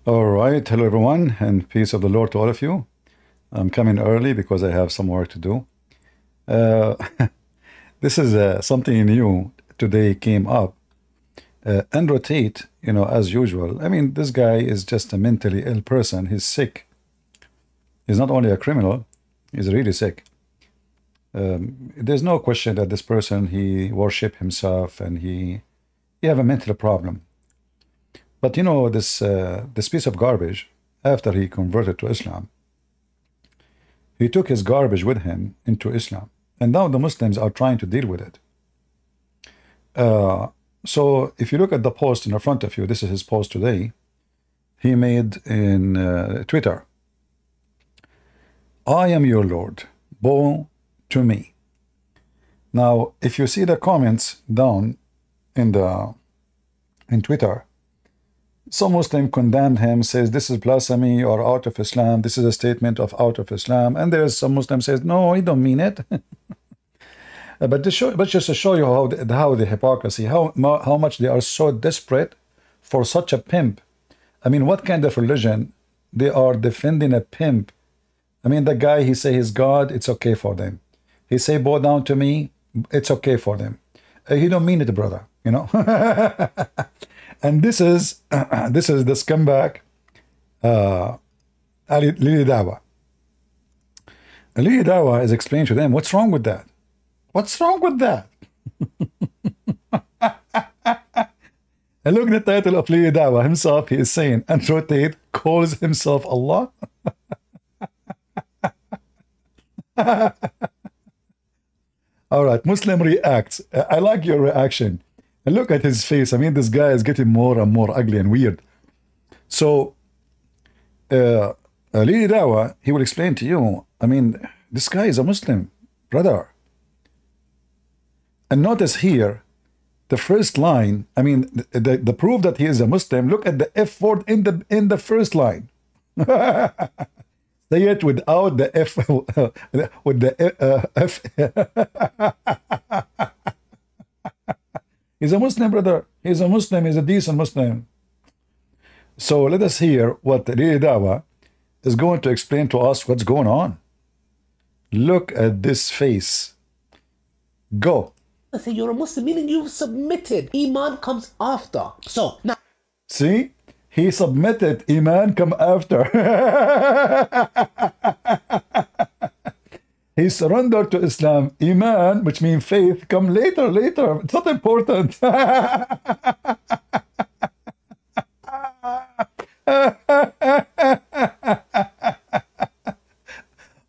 All right. Hello, everyone, and peace of the Lord to all of you. I'm coming early because I have some work to do. Uh, this is something new today came up. Andrew Tate, as usual. I mean, this guy is just a mentally ill person. He's sick. He's not only a criminal, he's really sick. There's no question that this person, he worship himself and he have a mental problem. But this piece of garbage, after he converted to Islam, he took his garbage with him into Islam. And now the Muslims are trying to deal with it. So if you look at the post in the front of you, this is his post today. He made in Twitter, "I am your Lord, bow to me." Now, if you see the comments down in Twitter, some Muslim condemned him, says this is blasphemy or out of Islam. This is a statement of out of Islam. And there's some Muslim says, no, he don't mean it. but just to show you how the hypocrisy, how much they are so desperate for such a pimp. I mean, what kind of religion they are defending a pimp? I mean, the guy, he say he's God, it's okay for them. He say bow down to me, it's okay for them. He don't mean it, brother, And this is the scumbag Lili Dawa. Lili Dawa is explaining to them what's wrong with that. What's wrong with that? And look at the title of Lili Dawa himself. He is saying, Andrew Tate calls himself Allah. All right, Muslim reacts. I like your reaction. And look at his face. I mean, this guy is getting more and more ugly and weird. So, Lili Dawa, he will explain to you, I mean, this guy is a Muslim, brother. And notice here, the first line, I mean, the proof that he is a Muslim, look at the F word in the first line. Say it without the F, with the F. He's a Muslim, brother. He's a Muslim. He's a decent Muslim. So let us hear what Lili Dawa is going to explain to us what's going on. Look at this face. Go. I say you're a Muslim, meaning you've submitted. Iman comes after. So now, see, he submitted. Iman come after. He surrendered to Islam. Iman, which means faith, come later. It's not important.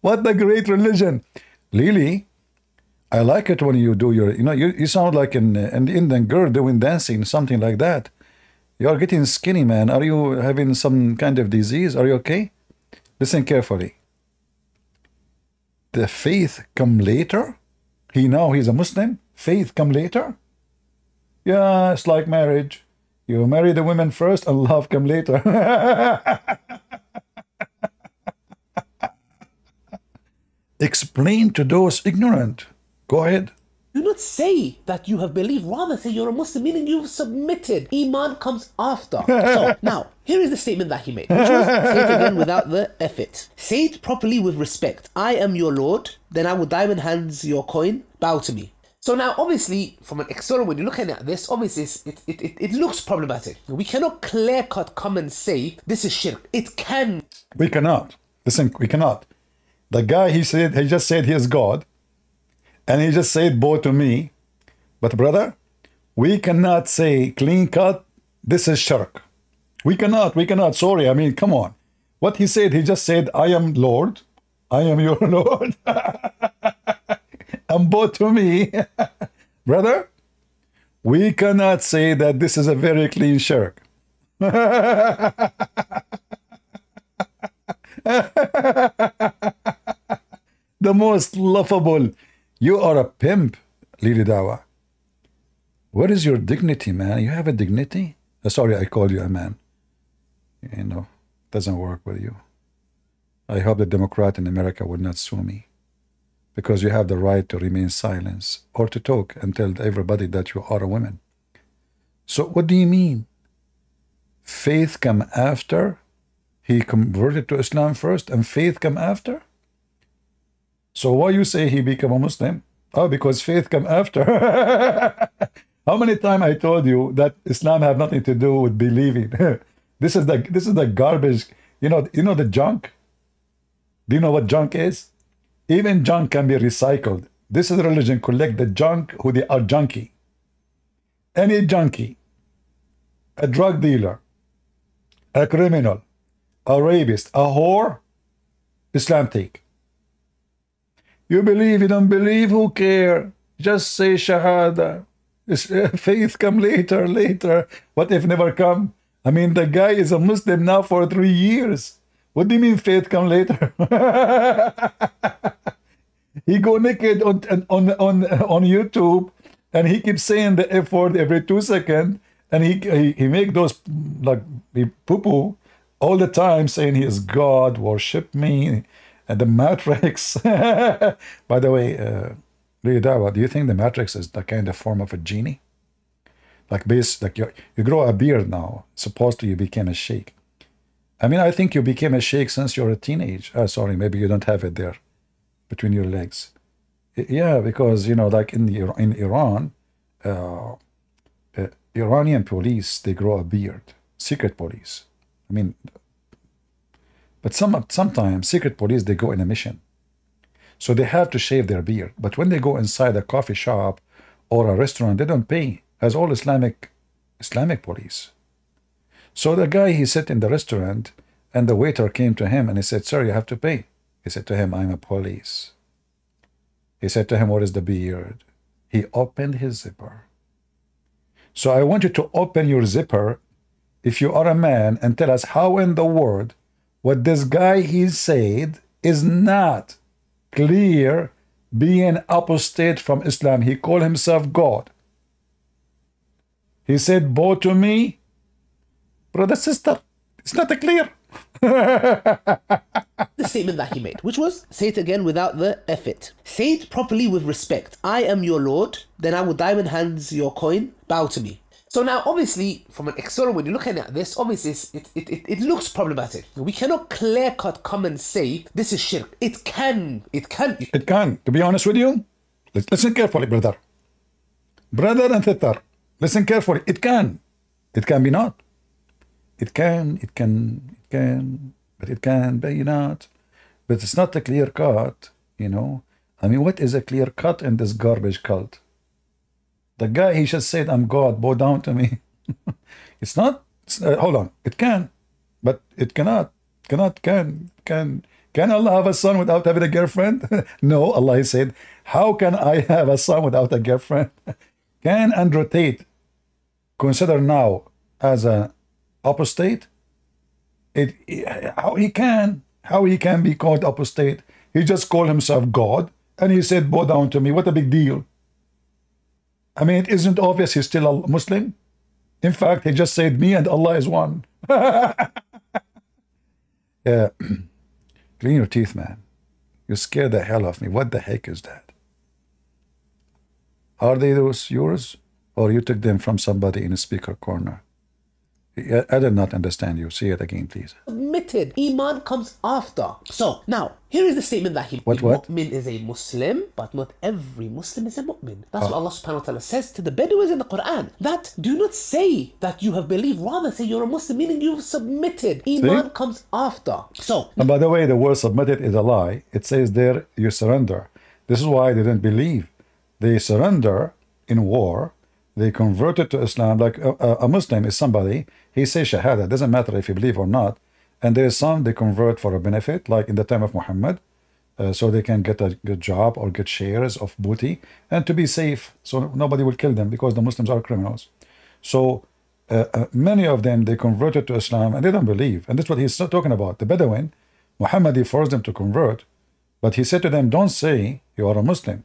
What a great religion. Lili, I like it when you do your, you sound like an Indian girl doing dancing, something like that. You're getting skinny, man. Are you having some kind of disease? Are you okay? Listen carefully. The faith come later? He's a Muslim? Faith come later? Yeah, it's like marriage. You marry the women first and love come later. Explain to those ignorant. Go ahead. do not say that you have believed, rather say you're a Muslim, meaning you've submitted. Iman comes after. So now, here is the statement that he made, which was, say it again without the effort. Say it properly with respect. I am your Lord, then I will diamond hands your coin, bow to me. So now, obviously, from an external, when you're looking at this, obviously, it looks problematic. We cannot clear-cut come and say, this is shirk. It can. We cannot. Listen, we cannot. The guy, he just said he is God. And he just said, bow to me. But brother, we cannot say clean cut, this is shirk. We cannot. Sorry, I mean, come on. What he said, he just said, I am Lord. I am your Lord. And bow to me. Brother, we cannot say that this is a very clean shirk. The most laughable. You are a pimp, Lili Dawa. What is your dignity, man? You have a dignity? Sorry, I called you a man. You know, doesn't work with you. I hope the Democrat in America would not sue me, because you have the right to remain silent or to talk and tell everybody that you are a woman. So what do you mean? Faith come after? he converted to Islam first and faith come after? So why you say he became a Muslim? Oh, because faith come after. How many times I told you that Islam have nothing to do with believing? This is the garbage. You know the junk? Do you know what junk is? Even junk can be recycled. This is religion. Collect the junk who they are junkie. Any junkie, a drug dealer, a criminal, a rapist, a whore, Islam take. You believe, you don't believe, who care? Just say Shahada. Faith come later. What if never come? I mean, the guy is a Muslim now for 3 years. What do you mean faith come later? He go naked on YouTube, and he keeps saying the F word every 2 seconds, and he make those like poo-poo all the time, saying he is God, worship me, and the Matrix. By the way, do you think the Matrix is the kind of form of a genie? Like you grow a beard now, supposedly you became a sheikh. I mean, I think you became a sheikh since you're a teenage. Sorry, maybe you don't have it there between your legs. Yeah, because, like in Iran, Iranian police, they grow a beard. Secret police. I mean, but sometimes secret police, they go in a mission. So they have to shave their beard. But when they go inside a coffee shop or a restaurant, they don't pay, as all Islamic police. So the guy, he sat in the restaurant, and the waiter came to him and he said, "Sir, you have to pay." He said to him, "I'm a police." He said to him, "What is the beard?" He opened his zipper. So I want you to open your zipper, if you are a man, and tell us how in the world what this guy he said is not clear being apostate from Islam. He called himself God. He said, "Bow to me." Brother, sister, it's not clear. The statement that he made, which was, say it again without the effort. Say it properly with respect. I am your Lord, then I will diamond hands your coin, bow to me. So now, obviously, from an external, when you're looking at this, obviously, it looks problematic. We cannot clear-cut come and say, this is shirk. It can. To be honest with you, listen carefully, brother. Brother and sister, listen carefully. It can be not. It can, but it can be not. But it's not a clear cut, I mean, what is a clear cut in this garbage cult? The guy, he just said, "I'm God, bow down to me." It's not, hold on, it can, but it cannot. Can Allah have a son without having a girlfriend? No, Allah said, "How can I have a son without a girlfriend?" Can Andrew Tate consider now as an apostate? How he can be called apostate? He just called himself God, and he said, "Bow down to me." What a big deal. I mean, it isn't obvious he's still a Muslim. In fact, he just said, "Me and Allah is one." Yeah. Clean your teeth, man. You scared the hell of me. What the heck is that? Are they those yours? Or you took them from somebody in a speaker corner? I did not understand you. Say it again, please. Submitted. Iman comes after. So, now, here is the statement that he made. Mu'min is a Muslim, but not every Muslim is a mu'min. That's what Allah subhanahu wa ta'ala says to the Bedouins in the Quran. That do not say that you have believed, rather say you're a Muslim, meaning you've submitted. Iman comes after. So, and by the way, the word submitted is a lie. It says there, you surrender. This is why they didn't believe. They surrender in war. They converted to Islam. Like a Muslim is somebody, he says Shahada, doesn't matter if you believe or not. And there is some they convert for a benefit, like in the time of Muhammad, so they can get a good job or get shares of booty and to be safe, so nobody will kill them because the Muslims are criminals. So many of them, they converted to Islam and they don't believe. And that's what he's talking about. The Bedouin, Muhammad, he forced them to convert, but he said to them, "Don't say you are a Muslim."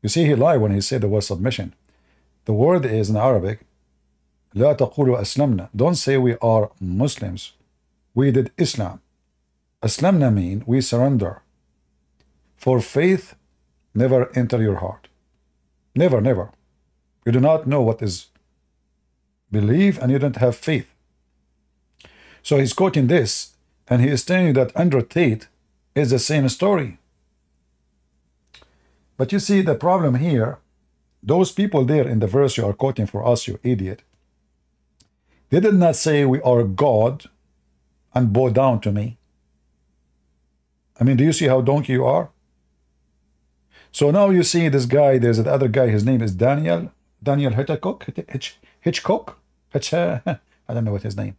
You see, he lied when he said the word submission. The word is in Arabic, لا تقولوا أسلمنا. Don't say we are Muslims. We did Islam. Aslamna mean we surrender. For faith never enter your heart. Never, never. You do not know what is belief and you don't have faith. So he's quoting this. And he is telling you that under Tate is the same story. But you see the problem here, those people there in the verse you are quoting for us, you idiot, they did not say we are God and bow down to me. I mean, do you see how donkey you are? So now you see this guy, there's the other guy, his name is Daniel Hitchcock, I don't know what his name.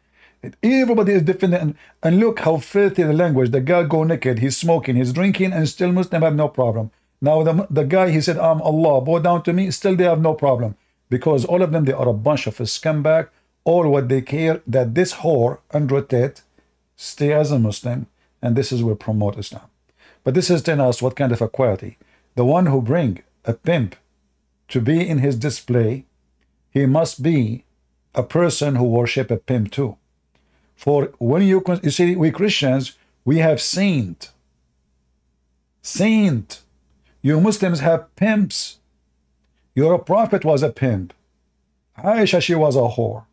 Everybody is different, and look how filthy the language. The guy go naked, he's smoking, he's drinking, and still Muslim have no problem. Now the guy, he said, I'm Allah, bow down to me, still they have no problem. Because all of them, they are a bunch of a scumbag. All what they care that this whore, Andrew Tate, stay as a Muslim, and this is where promote Islam. But this is telling us what kind of a quality. The one who bring a pimp to be in his display, he must be a person who worship a pimp too. For when you see, we Christians, we have saint. You Muslims have pimps. Your prophet was a pimp. Aisha, she was a whore.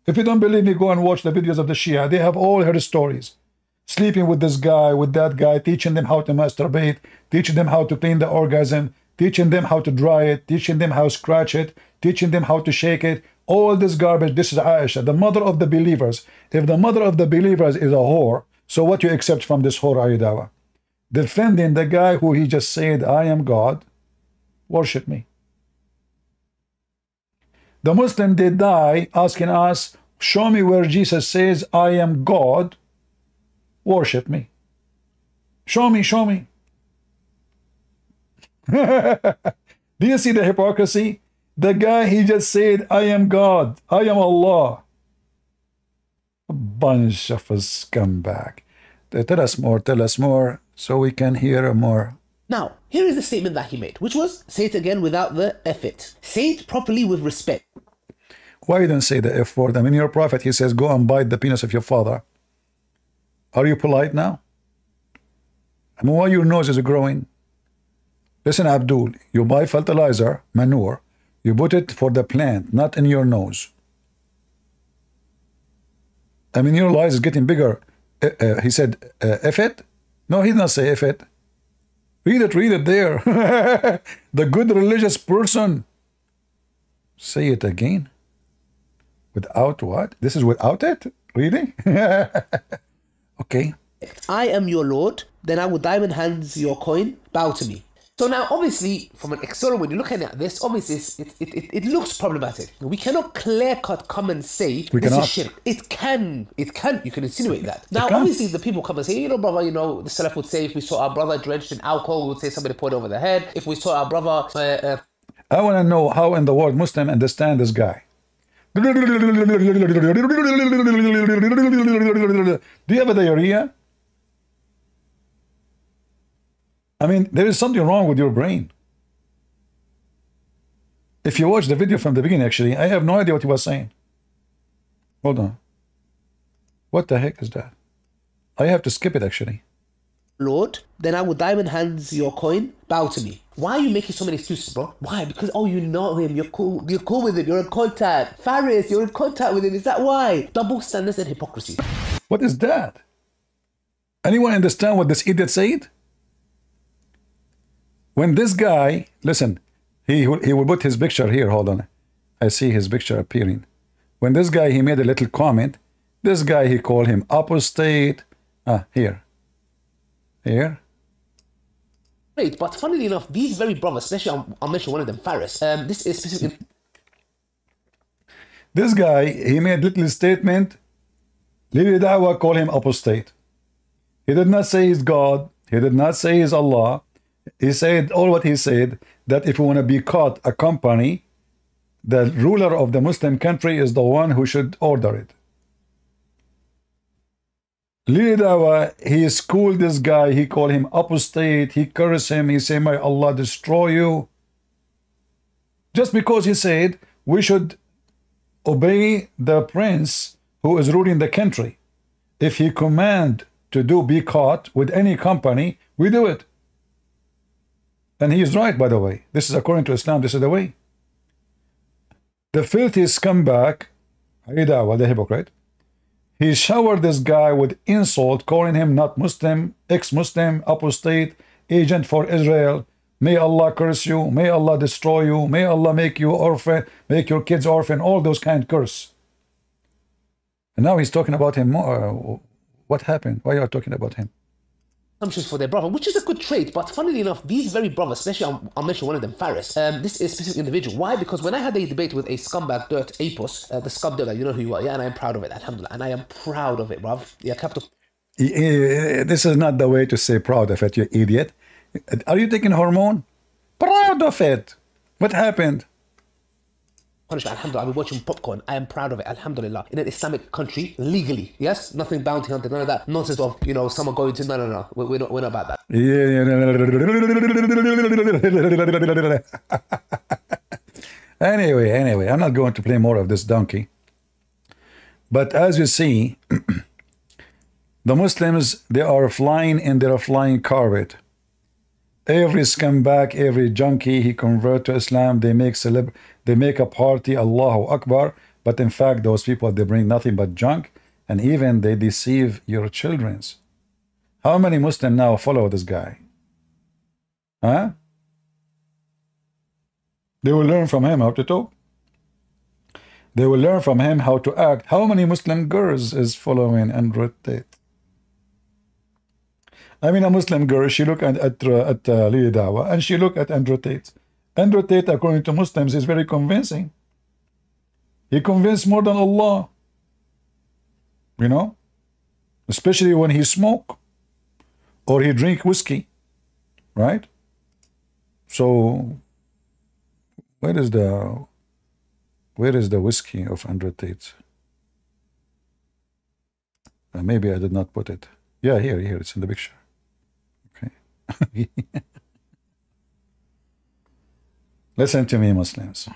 If you don't believe me, go and watch the videos of the Shia. They have all her stories. Sleeping with this guy, with that guy, teaching them how to masturbate, teaching them how to clean the orgasm, teaching them how to dry it, teaching them how to scratch it, teaching them how to shake it. All this garbage, this is Aisha, the mother of the believers. If the mother of the believers is a whore, so what you accept from this whore Ayudawa? Defending the guy who he just said, I am God, worship me. The Muslim, they die asking us, show me where Jesus says, I am God, worship me. Show me, show me. Do you see the hypocrisy? The guy, he just said, I am God, I am Allah. A bunch of a scumbag. Tell us more, so we can hear more. Now, here is the statement that he made, which was, say it again without the effort. Say it properly with respect. Why you don't say the F word? I mean, your prophet, he says, go and bite the penis of your father. Are you polite now? I mean, why your nose is growing? Listen, Abdul, you buy fertilizer, manure, you put it for the plant, not in your nose. I mean, your lies is getting bigger. He said, F it? No, he did not say F it. Read it there. The good religious person. Say it again. Without what? This is without it? Really? Okay. I am your Lord, then I will diamond hands your coin, bow to me. So now, obviously, from an external, when you're looking at this, obviously, it looks problematic. We cannot clear-cut come and say, this is shirk. It can, you can insinuate that. Now, obviously, the people come and say, brother, the Salaf would say, if we saw our brother drenched in alcohol, we would say somebody poured over the head. If we saw our brother... I want to know how in the world Muslim understand this guy. Do you have a diarrhea? I mean, there is something wrong with your brain. If you watch the video from the beginning, actually, I have no idea what he was saying. Hold on. What the heck is that? I have to skip it, actually. Lord, then I will diamond hands your coin, bow to me. Why are you making so many excuses, bro? Why? Because, oh, you know him, you're cool with him, you're in contact. Faris, you're in contact with him, is that why? Double standards and hypocrisy. What is that? Anyone understand what this idiot said? When this guy, listen, he will put his picture here, hold on. I see his picture appearing. When this guy, he made a little comment, this guy, he called him apostate. Here. Great, but funnily enough, these very brothers, especially I'll mention one of them, Faris, this is specifically... This guy, he made a little statement, Lili Dawah call him apostate. He did not say he's God, he did not say he's Allah. He said, all what he said, that if you want to be caught a company, the ruler of the Muslim country is the one who should order it. Lili Dawah, he schooled this guy, he called him apostate, he cursed him, he said, may Allah destroy you. Just because he said, we should obey the prince who is ruling the country. If he command to be caught with any company, we do it. And he is right, by the way. This is according to Islam, this is the way. The filthy scumbag, Dawah, the hypocrite, He showered this guy with insult, calling him not Muslim, ex-Muslim, apostate, agent for Israel. May Allah curse you. May Allah destroy you. May Allah make you orphan, make your kids orphan, all those kind of curse. And now he's talking about him more. What happened? Why are you talking about him? Assumptions for their brother, which is a good trait, but funnily enough, these very brothers, especially I'll mention one of them, Faris, this is a specific individual. Why? Because when I had a debate with a scumbag dirt Apos, the scum dirt, you know who you are, yeah, and I am proud of it, alhamdulillah, and I am proud of it, bruv. Yeah, capital. This is not the way to say proud of it, you idiot. Are you taking hormone? Proud of it. What happened? Punishment, alhamdulillah, I've been watching popcorn. I am proud of it, alhamdulillah. In an Islamic country, legally, yes? Nothing bounty hunted, none of that nonsense of, you know, someone going to, no. We're not about that. Anyway, I'm not going to play more of this donkey. But as you see, the Muslims, they are flying in their flying carpet. Every scumbag, every junkie, he convert to Islam, they make a party, Allahu Akbar, but in fact, those people, they bring nothing but junk, and even they deceive your children. How many Muslims now follow this guy? Huh? They will learn from him how to talk. They will learn from him how to act. How many Muslim girls is following Andrew Tate? I mean, a Muslim girl, she look at Lili Dawa, and she look at Andrew Tate. Andrew Tate, according to Muslims, is very convincing. He convinced more than Allah. You know? Especially when he smoke or he drink whiskey. Right? So, where is the whiskey of Andrew Tate? Maybe I did not put it. Yeah, here, it's in the picture. Okay. Listen to me, Muslims.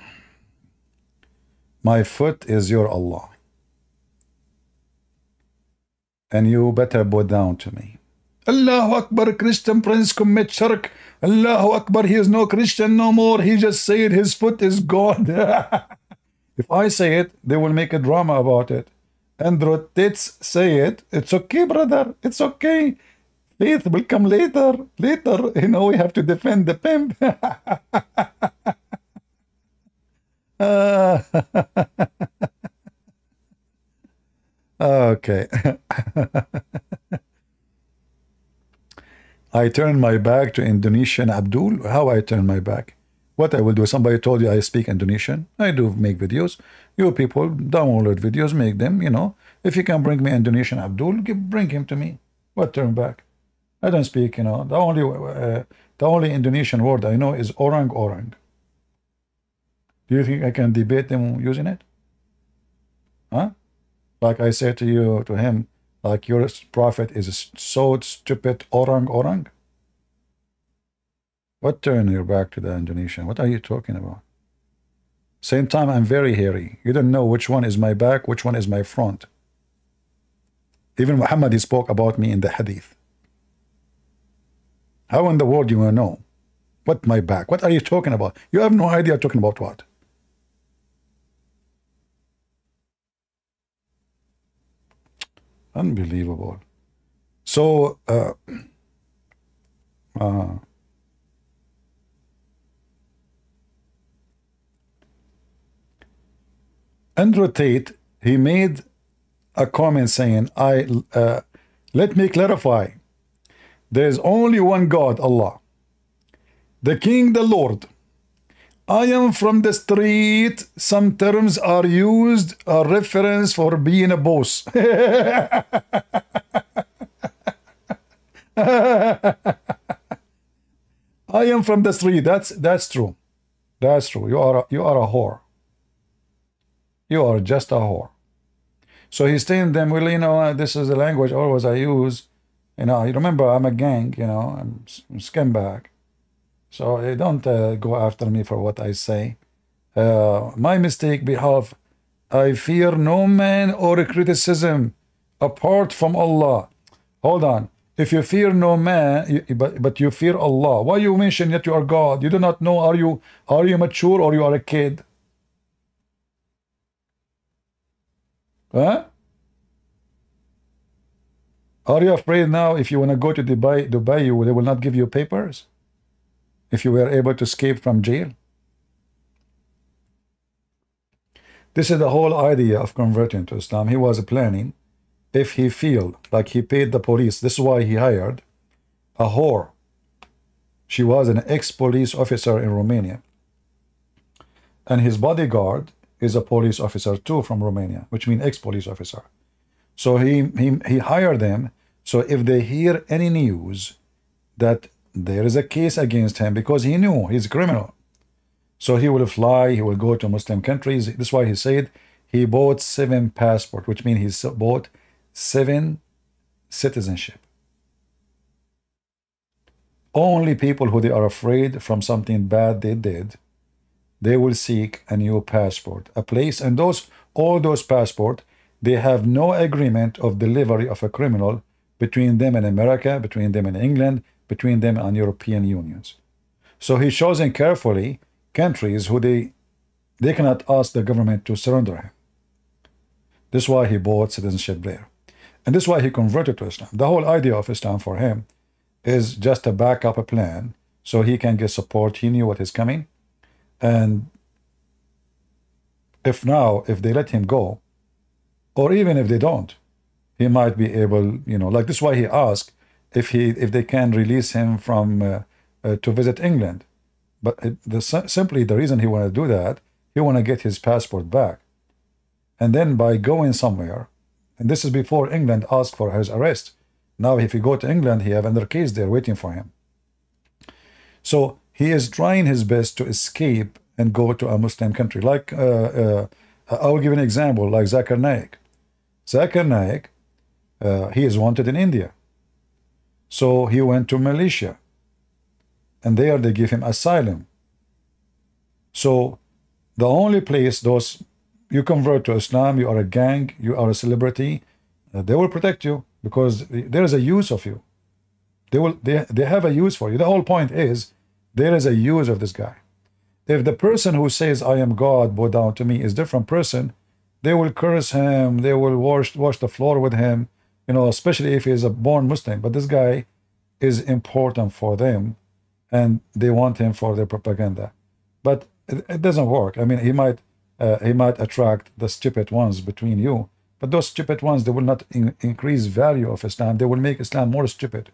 My foot is your Allah. And you better bow down to me. Allahu Akbar, Christian prince commit shirk. Allahu Akbar, he is no Christian no more. He just said his foot is God. If I say it, they will make a drama about it. Andrew Tate say it. It's okay, brother. It's okay. Faith will come later. Later, you know, we have to defend the pimp. Okay. I turn my back to Indonesian Abdul. How I turn my back? What I will do? Somebody told you I speak Indonesian. I do make videos. You people download videos, make them, you know. If you can bring me Indonesian Abdul, bring him to me. What turn back? I don't speak, you know. The only Indonesian word I know is orang. Do you think I can debate them using it? Huh? Like I said to you, to him, like your prophet is so stupid, orang. What turn your back to the Indonesian? What are you talking about? Same time, I'm very hairy. You don't know which one is my back, which one is my front. Even Muhammad, he spoke about me in the hadith. How in the world do you want to know? What my back? What are you talking about? You have no idea talking about what. Unbelievable. So, Andrew Tate, he made a comment saying, let me clarify. There is only one God, Allah. The King, the Lord. I am from the street. Some terms are used, a reference for being a boss. I am from the street. That's true. That's true. You are a whore. You are just a whore. So he's telling them, well, you know, this is the language always I use. You know, you remember I'm a gang, you know, I'm scumbag. So they don't go after me for what I say. My mistake behalf, I fear no man or criticism apart from Allah. Hold on. If you fear no man, but you fear Allah, why you mention that you are God? You do not know, are you mature or you are a kid? Huh? Are you afraid now if you want to go to Dubai, they will not give you papers? If you were able to escape from jail? This is the whole idea of converting to Islam. He was planning, if he feel like he paid the police, this is why he hired a whore. She was an ex-police officer in Romania. And his bodyguard is a police officer too from Romania, which means ex-police officer. So he hired them, so if they hear any news that there is a case against him, because he knew he's a criminal, so he will fly, he will go to Muslim countries. This is why he said he bought 7 passports, which means he bought 7 citizenship. Only people who they are afraid from something bad they did, they will seek a new passport, a place, and all those passports, they have no agreement of delivery of a criminal between them and America, between them and England, between them and European unions. So he's chosen carefully countries who they cannot ask the government to surrender him. This is why he bought citizenship there. And this is why he converted to Islam. The whole idea of Islam for him is just a backup plan so he can get support. He knew what is coming. And if they let him go, or even if they don't, he might be able, like this is why he asked if they can release him from to visit England. But simply the reason he want to do that, he want to get his passport back. And then by going somewhere, and this is before England asked for his arrest. Now if he go to England, he have another case there waiting for him. So he is trying his best to escape and go to a Muslim country. Like, I'll give an example, like Zakir Naik. Zakir Naik, he is wanted in India. So he went to Malaysia. And there they give him asylum. So the only place you convert to Islam, you are a gang, you are a celebrity, they will protect you because there is a use of you. They have a use for you. The whole point is there is a use of this guy. If the person who says I am God, bow down to me, is different person, they will curse him, they will wash the floor with him, especially if he is a born Muslim. But this guy is important for them, and they want him for their propaganda. But it doesn't work. I mean, he might attract the stupid ones between you, but those stupid ones, they will not increase value of Islam. They will make Islam more stupid.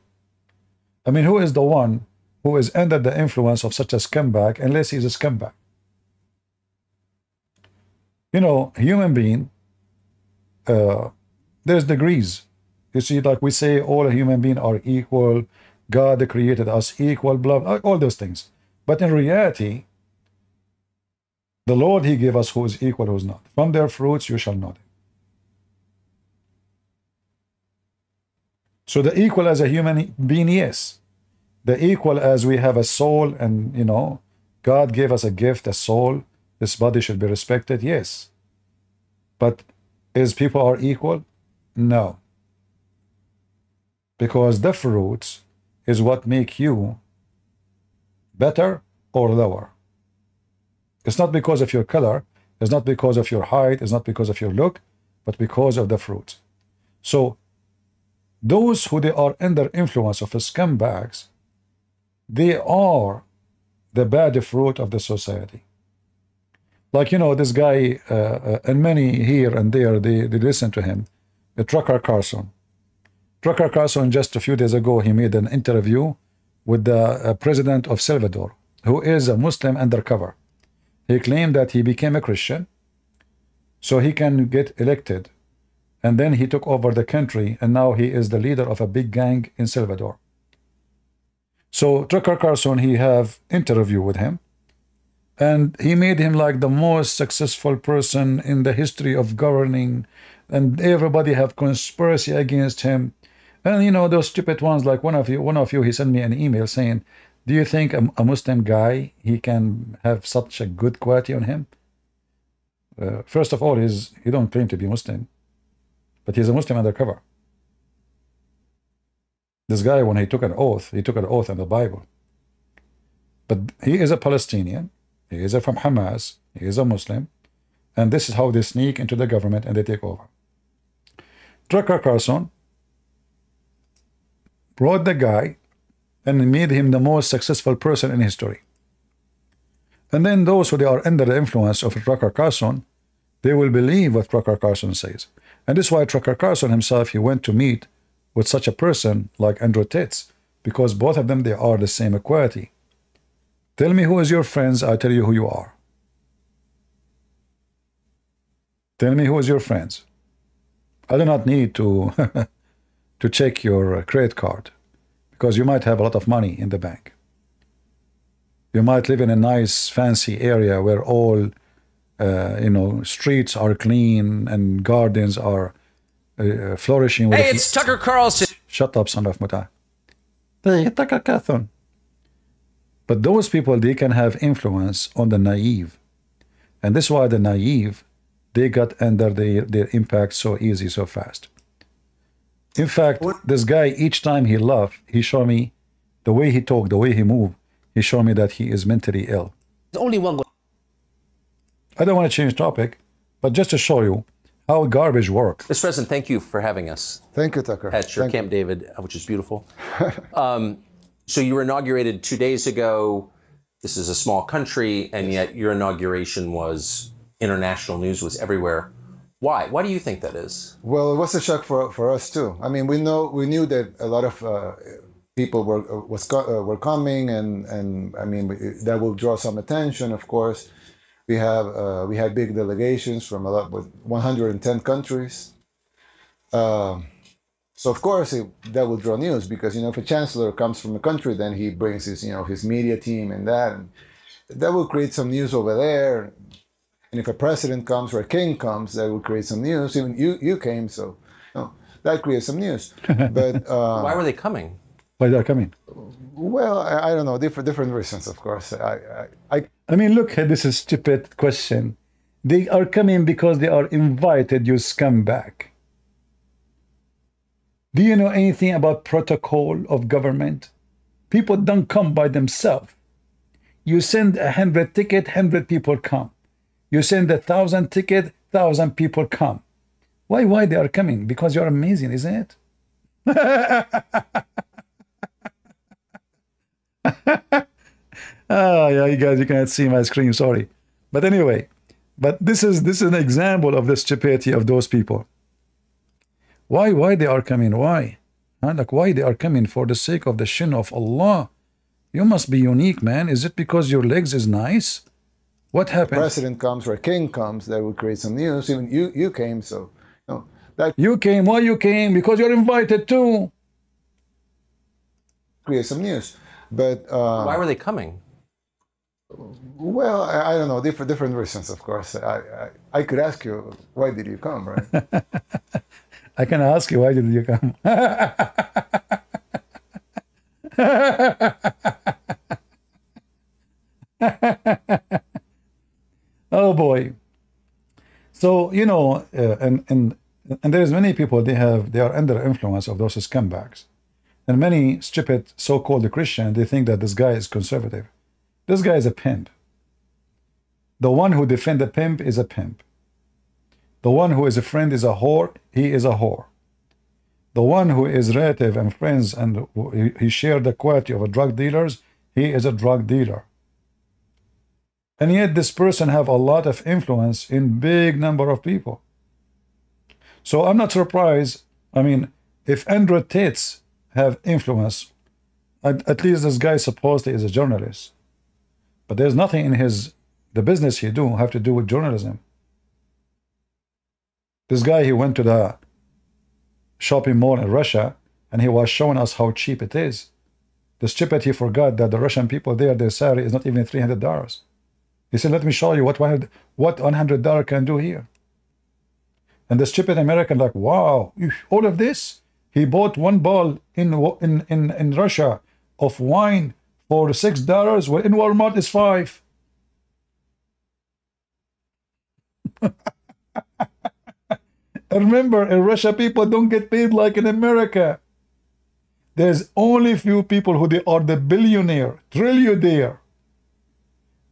I mean, who is the one who is under the influence of such a scumbag unless he's a scumbag? Human being, there's degrees. You see, like we say, all human beings are equal. God created us equal, blah, blah, all those things. But in reality, the Lord, he gave us who is equal, who is not. From their fruits you shall know them. So the equal as a human being, yes. The equal as we have a soul and, God gave us a gift, a soul. This body should be respected, yes. But is people are equal? No. Because the fruits is what make you better or lower. It's not because of your color, it's not because of your height, it's not because of your look, but because of the fruit. So those who they are under influence of scumbags, they are the bad fruit of the society. Like, this guy, and many here and there, they listen to him, the Trucker Carson. Trucker Carson, just a few days ago, he made an interview with the president of Salvador, who is a Muslim undercover. He claimed that he became a Christian so he can get elected. And then he took over the country, and now he is the leader of a big gang in Salvador. So Trucker Carson, he have interview with him, and he made him like the most successful person in the history of governing, and everybody have conspiracy against him. And those stupid ones, like one of you, he sent me an email saying, do you think a Muslim guy, he can have such a good quality on him? First of all, he don't claim to be Muslim, but he's a Muslim undercover. This guy, when he took an oath in the Bible. But he is a Palestinian, he is from Hamas, he is a Muslim, and this is how they sneak into the government and they take over. Trucker Carson, brought the guy and made him the most successful person in history. And then those who they are under the influence of Tucker Carlson, they will believe what Tucker Carlson says. And this is why Tucker Carlson himself, he went to meet with such a person like Andrew Tate, because both of them, they are the same equality. Tell me who is your friends, I tell you who you are. Tell me who is your friends. I do not need to to check your credit card, because you might have a lot of money in the bank. You might live in a nice fancy area where all streets are clean and gardens are flourishing. Hey, it's Tucker Carlson. Shut up, son of Muta. Tucker Carlson. But those people, they can have influence on the naive. And this is why the naive, they got under their impact so easy, so fast. In fact, this guy, each time he laughed, he showed me the way he talked, the way he moved, he showed me that he is mentally ill. There's only one. I don't want to change topic, but just to show you how garbage works. Mr. President, thank you for having us. Thank you, Tucker. At your Camp David, which is beautiful. So you were inaugurated 2 days ago. This is a small country, and yet your inauguration was international news, was everywhere. Why? Why do you think that is? Well, it was a shock for us too. I mean, we knew that a lot of people were coming, and I mean that will draw some attention. Of course, we had big delegations from 110 countries. So of course that will draw news, because if a chancellor comes from a country, then he brings his media team and that will create some news over there. And if a president comes or a king comes, that will create some news. Even you came, so that creates some news. But why were they coming? Why they're coming? Well, I don't know, different reasons, of course. I mean, look, this is a stupid question. They are coming because they are invited, you scumbag. Do you know anything about protocol of government? People don't come by themselves. You send 100 tickets, 100 people come. You send 1,000 tickets, 1,000 people come. Why they are coming? Because you're amazing, isn't it? Yeah, you guys, you cannot see my screen, sorry. But anyway, this is an example of the stupidity of those people. Why they are coming? Why? Like, why they are coming? For the sake of the shin of Allah. You must be unique, man. Is it because your legs is nice? What happened? If a president comes or a king comes, that will create some news. Even you came, so you came. Why you came? Because you're invited too. Create some news. But why were they coming? Well, I don't know, different reasons, of course. I could ask you, why did you come, right? I can ask you, why did you come? Oh boy. So and there's many people, they are under influence of those scumbags, and many stupid so-called Christian, they think that this guy is conservative. This guy is a pimp. The one who defends the pimp is a pimp. The one who is a friend is a whore. He is a whore. The one who is relative and friends and he shared the quality of a drug dealers, he is a drug dealer. And yet this person have a lot of influence in big number of people. So I'm not surprised. I mean, if Andrew Tate have influence, at least this guy supposedly is a journalist. But there's nothing in the business he do have to do with journalism. This guy, he went to the shopping mall in Russia and he was showing us how cheap it is. The stupid, he forgot that the Russian people there, their salary is not even $300. He said, let me show you what $100 can do here. And the stupid American like, wow, all of this? He bought one bottle in Russia of wine for $6, well, in Walmart is $5. Remember, in Russia, people don't get paid like in America. There's only few people who they are the billionaire, trillionaire.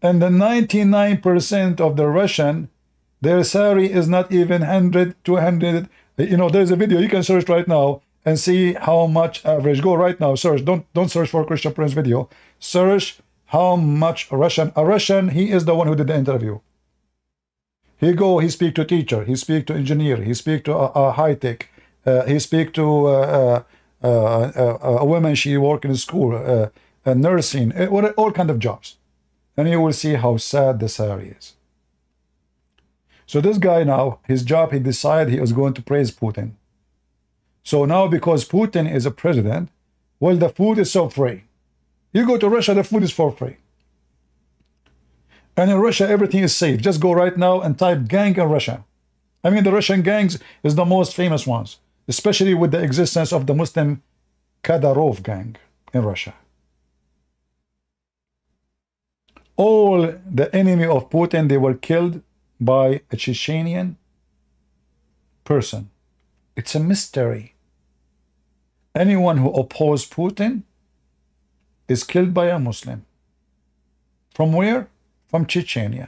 And the 99% of the Russian, their salary is not even 100, 200. There's a video you can search right now. and see how much average. Go right now, search. Don't search for Christian Prince video. Search how much a Russian, he is the one who did the interview. He speak to teacher, he speak to engineer, he speak to a high tech, he speak to a woman, she work in school, nursing, all kind of jobs. And you will see how sad the salary is. So this guy now, his job, he decided he was going to praise Putin. So now because Putin is a president, well, the food is so free. You go to Russia, the food is for free. And in Russia, everything is safe. Just go right now and type gang in Russia. I mean, the Russian gangs is the most famous ones, especially with the existence of the Muslim Kadyrov gang in Russia. All the enemy of Putin, they were killed by a Chechenian person. It's a mystery. Anyone who opposes Putin is killed by a Muslim. From where? From Chechnya.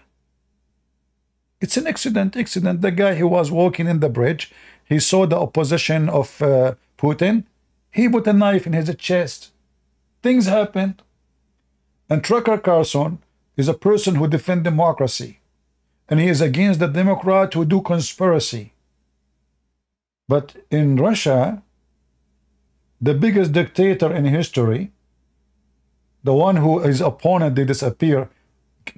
It's an accident. The guy who was walking in the bridge, he saw the opposition of Putin. He put a knife in his chest. Things happened. And Tucker Carlson is a person who defends democracy. And he is against the Democrat who do conspiracy. But in Russia, the biggest dictator in history, the one who his opponent, they disappear.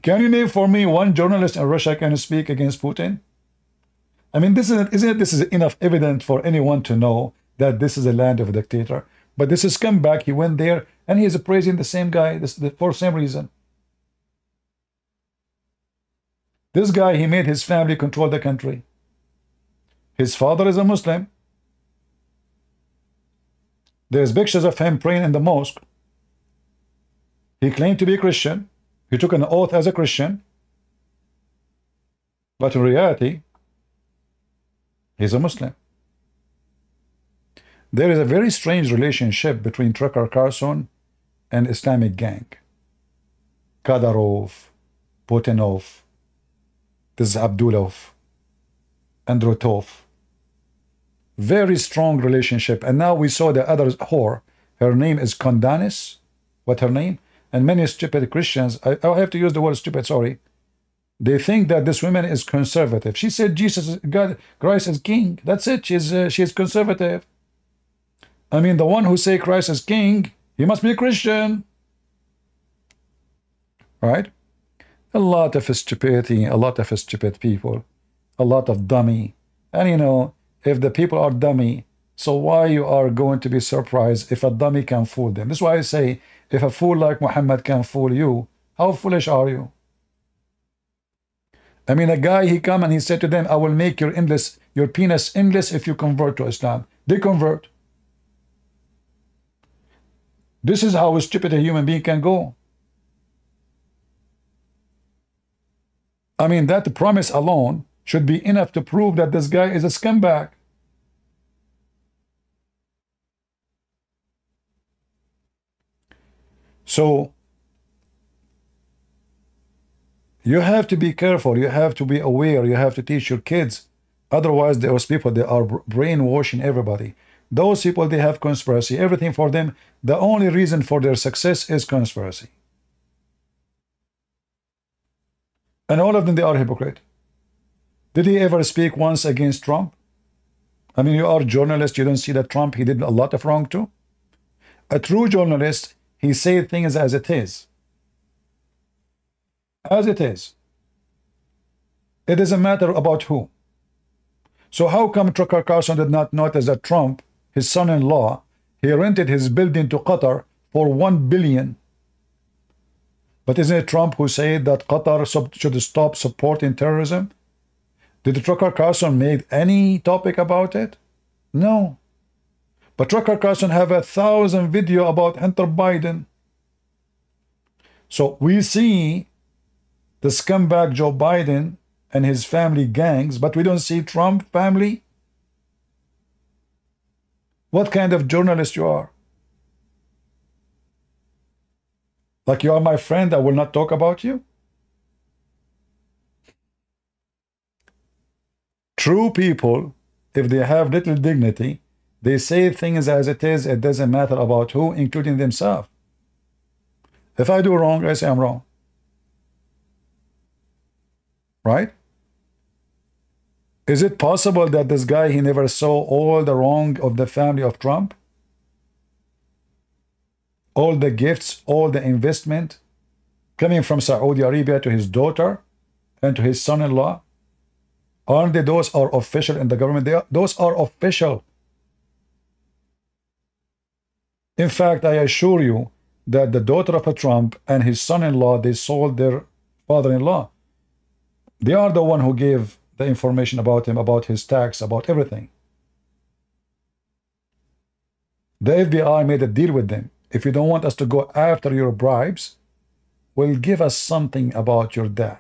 Can you name for me one journalist in Russia can speak against Putin? I mean, isn't this is enough evidence for anyone to know that this is a land of a dictator? But this is scumbag. He went there and he is praising the same guy for the same reason. This guy, he made his family control the country. His father is a Muslim. There's pictures of him praying in the mosque. He claimed to be a Christian. He took an oath as a Christian. But in reality, he's a Muslim. There is a very strange relationship between Tucker Carlson and Islamic gang. Kadyrov, Putinov, this is Abdulov, Androtov. Very strong relationship. And now we saw the other whore. Her name is Kondanis. What her name? And many stupid Christians, I have to use the word stupid, sorry. They think that this woman is conservative. She said Jesus, God, Christ is king. That's it. She's conservative. I mean, the one who say Christ is king, he must be a Christian. Right? A lot of stupidity, a lot of stupid people, a lot of dummy. And you know, if the people are dummy, so why you are going to be surprised if a dummy can fool them? This is why I say, if a fool like Muhammad can fool you, how foolish are you? I mean, a guy, he come and he said to them, I will make your penis endless if you convert to Islam. They convert. This is how stupid a human being can go. I mean, that promise alone should be enough to prove that this guy is a scumbag. So, you have to be careful, you have to be aware, you have to teach your kids. Otherwise, those people, they are brainwashing everybody. Those people, they have conspiracy. Everything for them, the only reason for their success is conspiracy. And all of them, they are hypocrite. Did he ever speak once against Trump? I mean, you are a journalist, you don't see that Trump, he did a lot of wrong too? A true journalist, he says things as it is. As it is. It doesn't matter about who. So how come Tucker Carlson did not notice that Trump, his son-in-law, he rented his building to Qatar for $1 billion? But isn't it Trump who said that Qatar should stop supporting terrorism? Did Tucker Carlson make any topic about it? No. But Tucker Carlson have 1,000 video about Hunter Biden. So we see the scumbag Joe Biden and his family gangs, but we don't see Trump family. What kind of journalist you are? Like you are my friend, I will not talk about you? True people, if they have little dignity, They say things as it is. It doesn't matter about who, including themselves. If I do wrong, I say I'm wrong. Right? Is it possible that this guy, he never saw all the wrong of the family of Trump? All the gifts, all the investment coming from Saudi Arabia to his daughter and to his son-in-law? Aren't they, those are official in the government? Those are official. In fact, I assure you that the daughter of Trump and his son-in-law, they sold their father-in-law. They are the one who gave the information about him, about his tax, about everything. The FBI made a deal with them. If you don't want us to go after your bribes, well, give us something about your dad.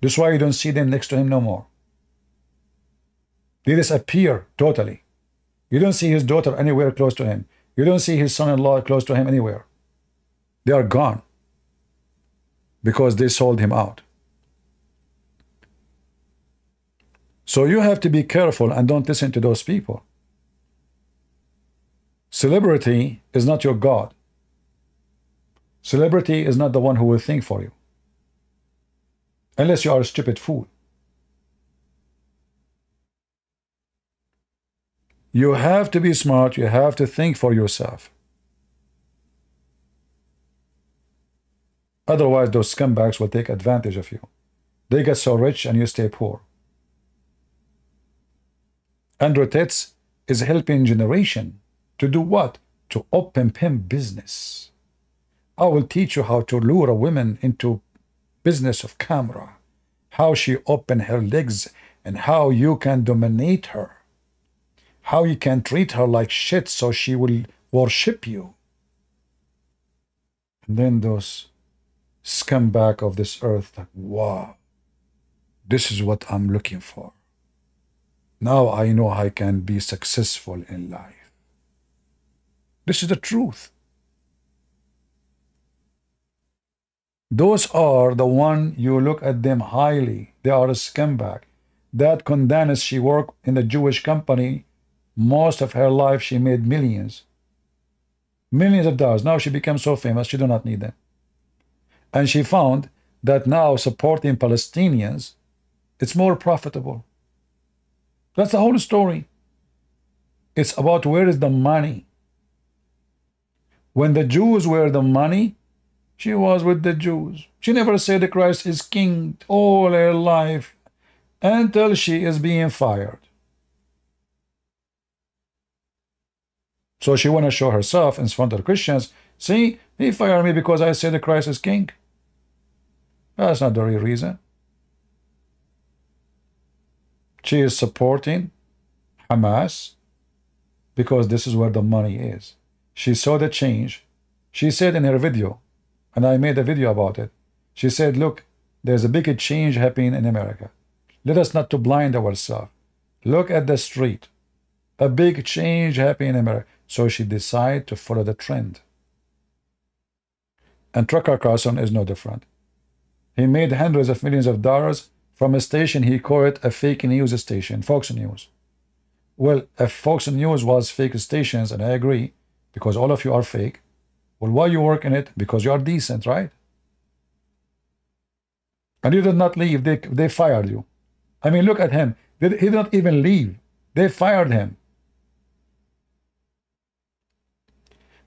That's why you don't see them next to him no more. They disappear totally. You don't see his daughter anywhere close to him. You don't see his son-in-law close to him anywhere. They are gone because they sold him out. So you have to be careful and don't listen to those people. Celebrity is not your God. Celebrity is not the one who will think for you. Unless you are a stupid fool. You have to be smart. You have to think for yourself. Otherwise, those scumbags will take advantage of you. They get so rich and you stay poor. Andrew Tate is helping generation to do what? To open pimp business. I will teach you how to lure a woman into business of camera, how she open her legs, and how you can dominate her, how you can treat her like shit so she will worship you. And then those scumbag of this earth, like, wow, this is what I'm looking for. Now I know I can be successful in life. This is the truth. Those are the one you look at them highly. They are a scumbag. That Condanis, she worked in the Jewish company. Most of her life she made millions. Millions of dollars. Now she became so famous, she do not need them. And she found that now supporting Palestinians, it's more profitable. That's the whole story. It's about where is the money. When the Jews were the money, she was with the Jews. She never said Christ is king all her life until she is being fired. So she want to show herself in front of the Christians. See, he fired me because I said Christ is king. That's not the real reason. She is supporting Hamas because this is where the money is. She saw the change. She said in her video, and I made a video about it, she said, look, there's a big change happening in America. Let us not to blind ourselves. Look at the street. A big change happening in America. So she decided to follow the trend. And Tucker Carlson is no different. He made hundreds of millions of dollars from a station, he called it a fake news station, Fox News. Well, if Fox News was fake stations, and I agree, because all of you are fake, well, why you work in it? Because you are decent, right? And you did not leave. They fired you. I mean, look at him. He did not even leave. They fired him.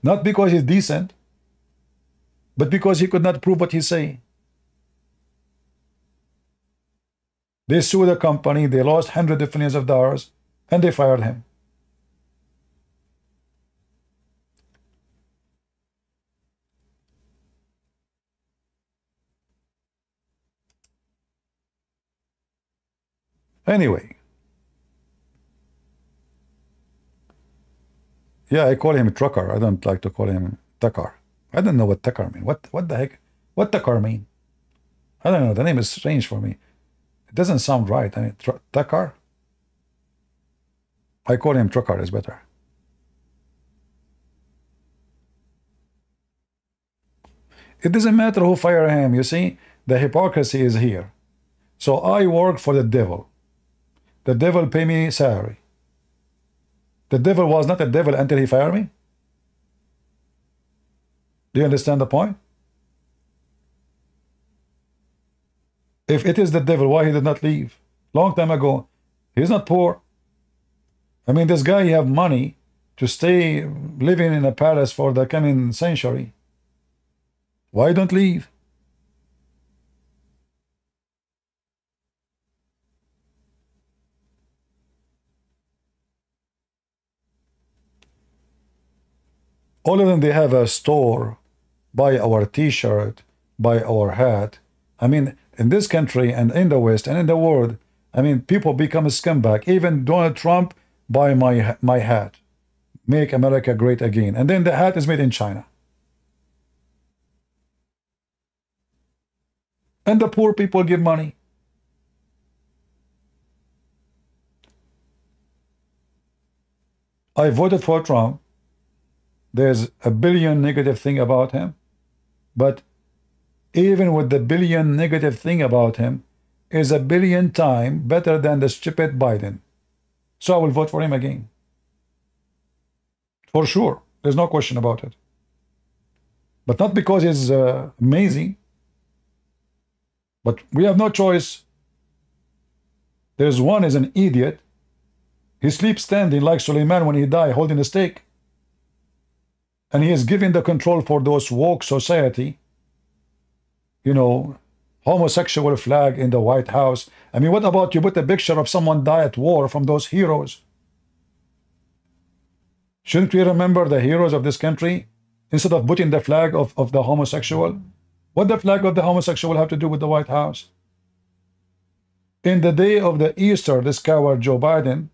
Not because he's decent, but because he could not prove what he's saying. They sued the company, they lost hundreds of millions of dollars, and they fired him. Anyway. Yeah, I call him trucker. I don't like to call him Tucker. I don't know what Tucker mean. What the heck? What Tucker mean? I don't know. The name is strange for me. It doesn't sound right. I mean, Tucker? I call him trucker is better. It doesn't matter who fired him. You see, the hypocrisy is here. So I work for the devil. The devil pay me salary. The devil was not a devil until he fired me. Do you understand the point? If it is the devil, why he did not leave long time ago? He's not poor. I mean, this guy, he have money to stay living in a palace for the coming century. Why don't leave? All of them, they have a store, buy our t-shirt, buy our hat. I mean, in this country and in the West and in the world, I mean, people become a scumbag. Even Donald Trump buy my hat. Make America great again. And then the hat is made in China. And the poor people give money. I voted for Trump. There's a billion negative thing about him. But even with the billion negative thing about him, is a billion times better than the stupid Biden. So I will vote for him again. For sure. There's no question about it. But not because he's amazing. But we have no choice. There's one is an idiot. He sleeps standing like Suleiman when he died, holding a stake. And he is giving the control for those woke society. You know, homosexual flag in the White House. I mean, what about you put a picture of someone die at war from those heroes? Shouldn't we remember the heroes of this country instead of putting the flag of the homosexual? What the flag of the homosexual have to do with the White House? In the day of the Easter, this coward Joe Biden,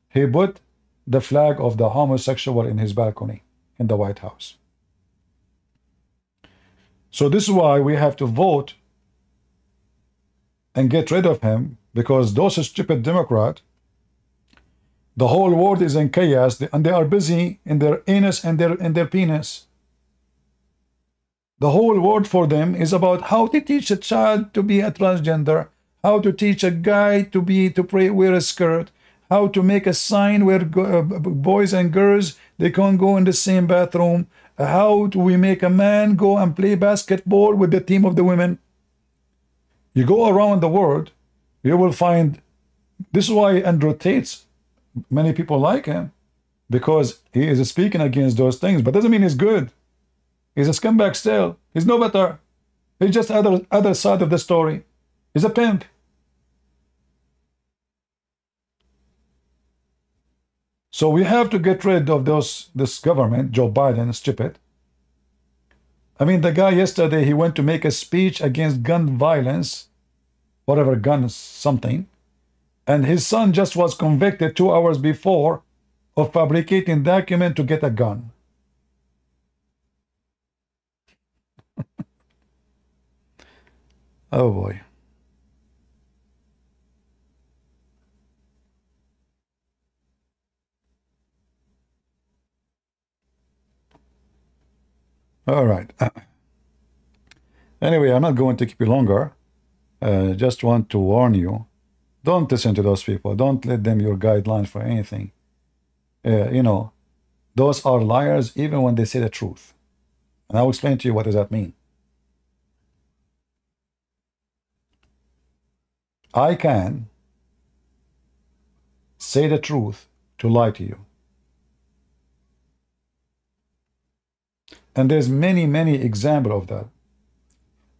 he put the flag of the homosexual in his balcony in the White House. So this is why we have to vote and get rid of him, because those stupid Democrats, the whole world is in chaos, and they are busy in their anus and their penis. The whole world for them is about how to teach a child to be a transgender, how to teach a guy to wear a skirt, how to make a sign where boys and girls, they can't go in the same bathroom, how do we make a man go and play basketball with the team of the women. You go around the world, you will find, this is why Andrew Tate, many people like him, because he is speaking against those things, but doesn't mean he's good. He's a scumbag still. He's no better. He's just other side of the story. He's a pimp. So we have to get rid of this government, Joe Biden, stupid. I mean, the guy yesterday, he went to make a speech against gun violence, whatever gun something, and his son just was convicted 2 hours before of fabricating document to get a gun. Oh boy. All right. Anyway, I'm not going to keep you longer. Just want to warn you. Don't listen to those people. Don't let them your guidelines for anything. You know, those are liars even when they say the truth. And I'll explain to you what does that mean. I can say the truth to lie to you. And there's many, many examples of that.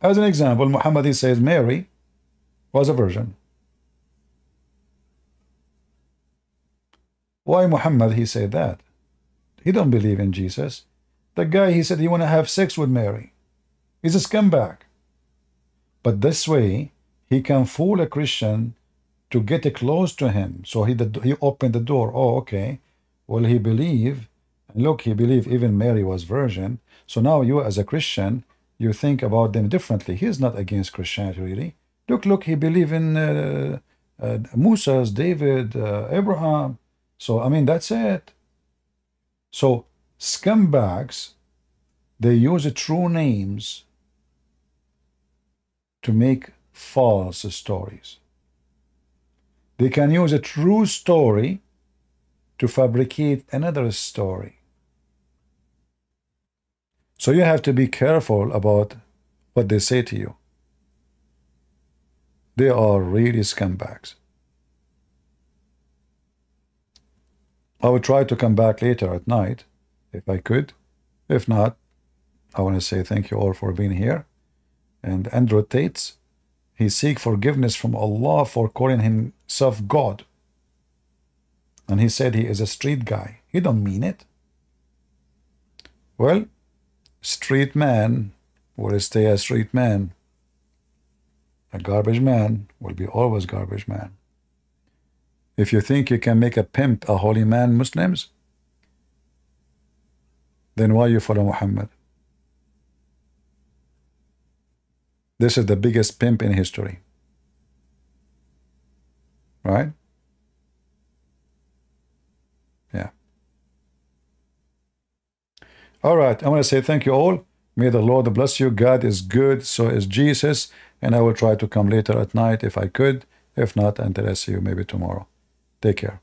As an example, Muhammad says Mary was a virgin. Why Muhammad he said that? He don't believe in Jesus. The guy, he said he want to have sex with Mary. He's a scumbag. But this way, he can fool a Christian to get close to him. So he opened the door. Oh, okay. Well, he believed. Look, he believed even Mary was virgin. So now you as a Christian, you think about them differently. He's not against Christianity, really. Look, he believed in Moses, David, Abraham. So, I mean, that's it. So, scumbags, they use true names to make false stories. They can use a true story to fabricate another story. So you have to be careful about what they say to you. They are really scumbags. I will try to come back later at night if I could. If not, I want to say thank you all for being here. And Andrew Tate, he seek forgiveness from Allah for calling himself God. And he said he is a street guy. He don't mean it. Well, street man will stay a street man. A garbage man will be always garbage man. If you think you can make a pimp a holy man, Muslims, then why you follow Muhammad? This is the biggest pimp in history. Right? Yeah. All right. I want to say thank you all. May the Lord bless you. God is good. So is Jesus. And I will try to come later at night if I could. If not, until I see you maybe tomorrow. Take care.